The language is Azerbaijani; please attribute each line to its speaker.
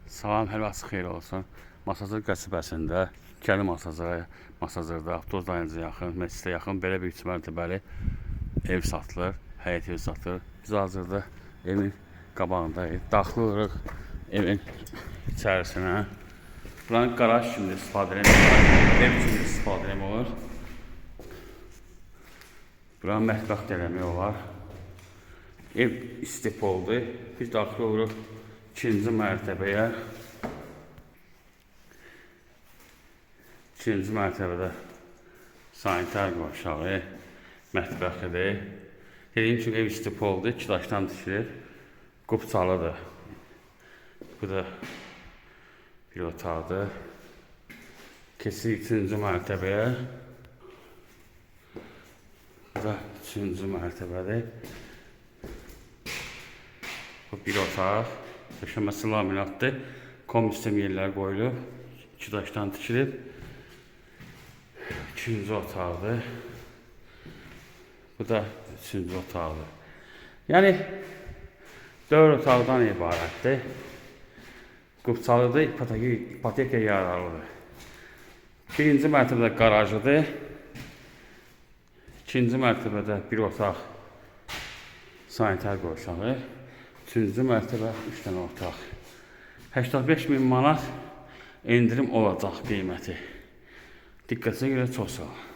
Speaker 1: Salam, hər vaxt xeyir olsun. Masazır qəsəbəsində, Kəli masazırda, avtobus dayanıcıya yaxın, məscidə yaxın belə bir 3 mərtəbəli ev satılır, həyət ev satılır. Biz hazırda evin qabağındayıq. Daxılırıq evin içərisinə. Buranın qaraj kimi istifadə edilir, ev kimi istifadə edilir. Buranın mətbəx eləmək olar. Ev istep oldu. Biz daxil oluruq 2-ci mərtəbəyə. 2-ci mərtəbədə sanitar aşağı mətbəxidir. Dediyim kimi ev istep oldu. 2 daşdan tikilir. Qubçalıdır. Bu da bir otaqdır. Keçirik 3-cü mərtəbəyə. Bu da 3-cü mərtəbədir. Bu bir otaq. Döşəməsi laminatdır. Komisyon yerlər qoyulub. 2 daşdan tikilib. 2-ci otaqdır. Bu da 3-cü otaqdır. Yəni 4 otaqdan ibarətdir. Qubçalıdır, ipoteka yararlıdır. 1-ci mərtəbədə qarajıdır. 2-ci mərtəbədə bir otaq sanitar qovşağı. 3-cü mərtəbə 3 dənə otaq. 85.000 manat endirim olacaq qiyməti. Diqqətinizə görə çox sağ olun.